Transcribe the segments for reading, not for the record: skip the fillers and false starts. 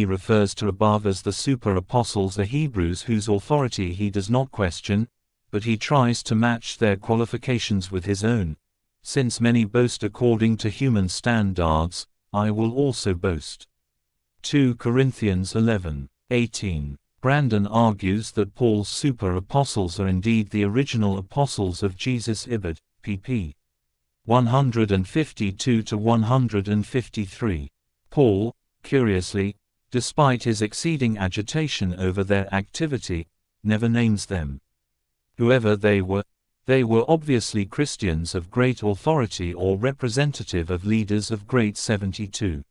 He refers to above as the super-apostles are Hebrews whose authority he does not question, but he tries to match their qualifications with his own. Since many boast according to human standards, I will also boast. 2 Corinthians 11:18. Brandon argues that Paul's super-apostles are indeed the original apostles of Jesus. Ibid. pp. 152–153. Paul, curiously, despite his exceeding agitation over their activity, never names them. Whoever they were obviously Christians of great authority or representative of leaders of great 72.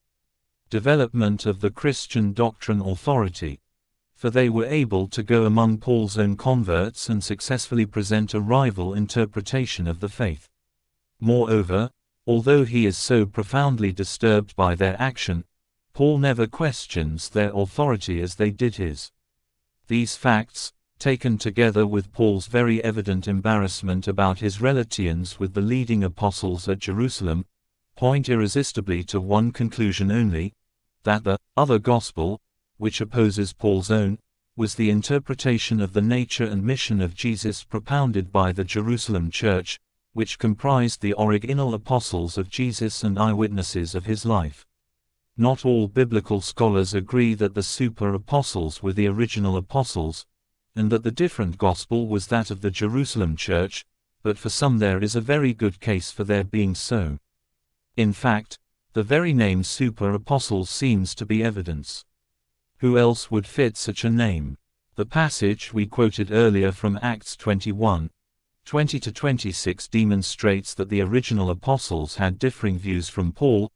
Development of the Christian doctrine authority. For they were able to go among Paul's own converts and successfully present a rival interpretation of the faith. Moreover, although he is so profoundly disturbed by their action, Paul never questions their authority as they did his. These facts, taken together with Paul's very evident embarrassment about his relations with the leading apostles at Jerusalem, point irresistibly to one conclusion only, that the other gospel, which opposes Paul's own, was the interpretation of the nature and mission of Jesus propounded by the Jerusalem church, which comprised the original apostles of Jesus and eyewitnesses of his life. Not all biblical scholars agree that the super-apostles were the original apostles, and that the different gospel was that of the Jerusalem church, but for some there is a very good case for their being so. In fact, the very name super-apostles seems to be evidence. Who else would fit such a name? The passage we quoted earlier from Acts 21:20–26 demonstrates that the original apostles had differing views from Paul,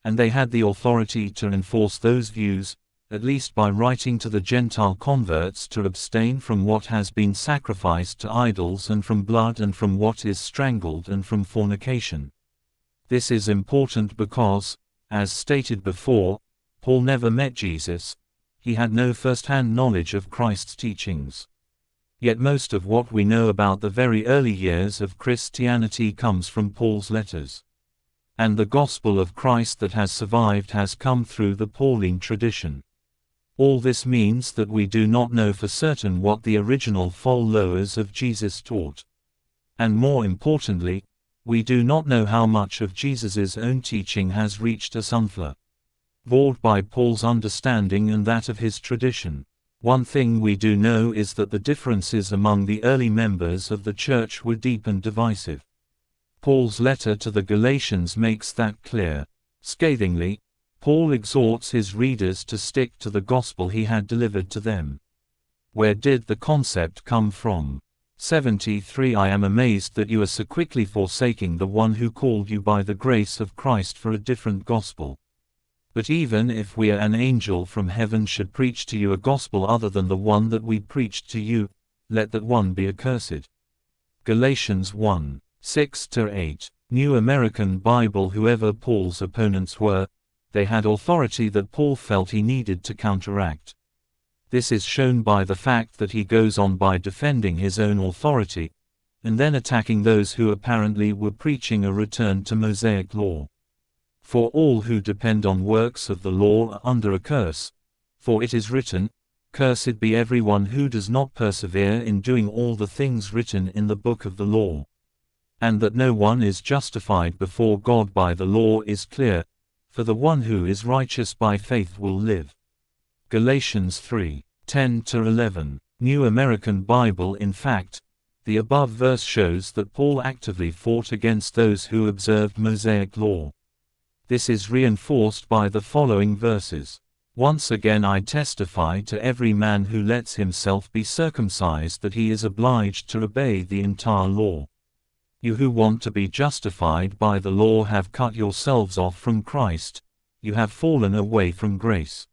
and they had the authority to enforce those views, at least by writing to the Gentile converts to abstain from what has been sacrificed to idols and from blood and from what is strangled and from fornication. This is important because, as stated before, Paul never met Jesus. He had no first-hand knowledge of Christ's teachings. Yet most of what we know about the very early years of Christianity comes from Paul's letters. And the gospel of Christ that has survived has come through the Pauline tradition. All this means that we do not know for certain what the original followers of Jesus taught. And more importantly, we do not know how much of Jesus' own teaching has reached us unflavored by Paul's understanding and that of his tradition. One thing we do know is that the differences among the early members of the church were deep and divisive. Paul's letter to the Galatians makes that clear. Scathingly, Paul exhorts his readers to stick to the gospel he had delivered to them. Where did the concept come from? 73 I am amazed that you are so quickly forsaking the one who called you by the grace of Christ for a different gospel. But even if we or an angel from heaven should preach to you a gospel other than the one that we preached to you, let that one be accursed. Galatians 1:6–8. New American Bible. Whoever Paul's opponents were, they had authority that Paul felt he needed to counteract. This is shown by the fact that he goes on by defending his own authority, and then attacking those who apparently were preaching a return to Mosaic law. For all who depend on works of the law are under a curse, for it is written, "Cursed be everyone who does not persevere in doing all the things written in the book of the law." And that no one is justified before God by the law is clear, for the one who is righteous by faith will live. Galatians 3:10–11. New American Bible. In fact, the above verse shows that Paul actively fought against those who observed Mosaic law. This is reinforced by the following verses. Once again I testify to every man who lets himself be circumcised that he is obliged to obey the entire law. You who want to be justified by the law have cut yourselves off from Christ, you have fallen away from grace.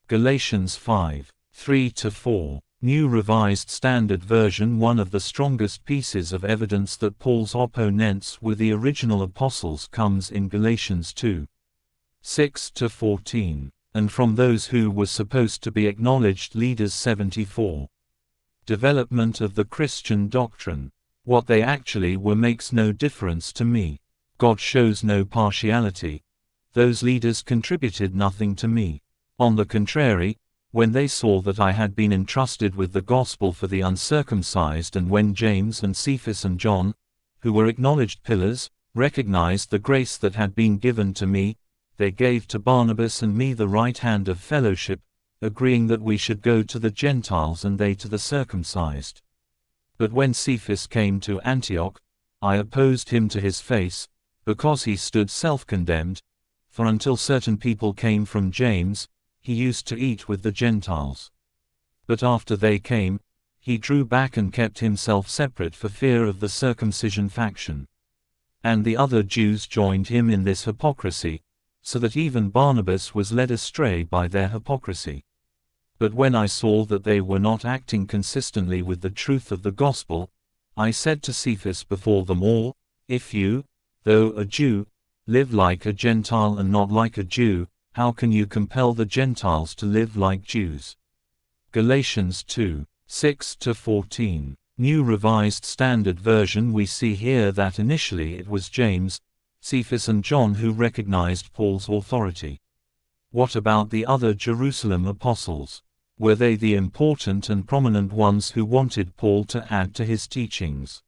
Galatians 5:3–4. New Revised Standard Version. One of the strongest pieces of evidence that Paul's opponents were the original apostles comes in Galatians 2:6–14, and from those who were supposed to be acknowledged leaders. 74. Development of the Christian doctrine. What they actually were makes no difference to me. God shows no partiality. Those leaders contributed nothing to me. On the contrary, when they saw that I had been entrusted with the gospel for the uncircumcised, and when James and Cephas and John, who were acknowledged pillars, recognized the grace that had been given to me, they gave to Barnabas and me the right hand of fellowship, agreeing that we should go to the Gentiles and they to the circumcised. But when Cephas came to Antioch, I opposed him to his face, because he stood self-condemned, for until certain people came from James, he used to eat with the Gentiles. But after they came, he drew back and kept himself separate for fear of the circumcision faction. And the other Jews joined him in this hypocrisy, so that even Barnabas was led astray by their hypocrisy. But when I saw that they were not acting consistently with the truth of the gospel, I said to Cephas before them all, "If you, though a Jew, live like a Gentile and not like a Jew, how can you compel the Gentiles to live like Jews?" Galatians 2:6-14. New Revised Standard Version. We see here that initially it was James, Cephas and John who recognized Paul's authority. What about the other Jerusalem apostles? Were they the important and prominent ones who wanted Paul to add to his teachings?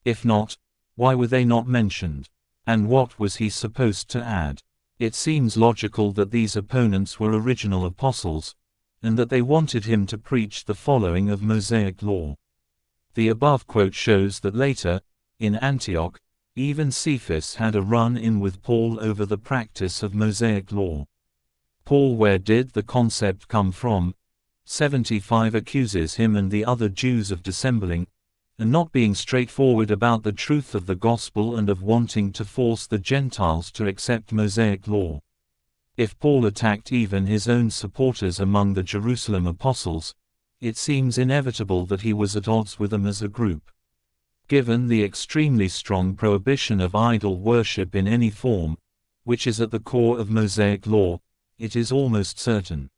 If not, why were they not mentioned? And what was he supposed to add? It seems logical that these opponents were original apostles, and that they wanted him to preach the following of Mosaic law. The above quote shows that later, in Antioch, even Cephas had a run-in with Paul over the practice of Mosaic law. Paul, where did the concept come from? 75 accuses him and the other Jews of dissembling, and not being straightforward about the truth of the gospel and of wanting to force the Gentiles to accept Mosaic law. If Paul attacked even his own supporters among the Jerusalem apostles, it seems inevitable that he was at odds with them as a group. Given the extremely strong prohibition of idol worship in any form, which is at the core of Mosaic law, it is almost certain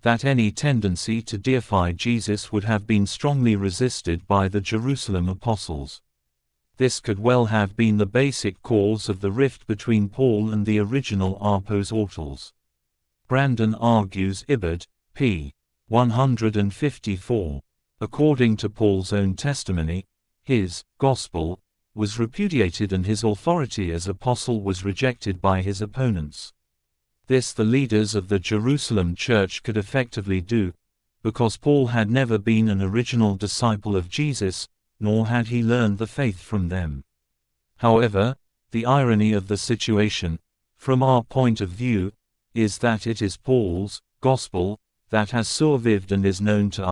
that any tendency to deify Jesus would have been strongly resisted by the Jerusalem apostles. This could well have been the basic cause of the rift between Paul and the original apostles. Brandon argues Ibid. p. 154. According to Paul's own testimony, his gospel was repudiated and his authority as apostle was rejected by his opponents. This the leaders of the Jerusalem church could effectively do, because Paul had never been an original disciple of Jesus, nor had he learned the faith from them. However, the irony of the situation, from our point of view, is that it is Paul's gospel that has survived and is known to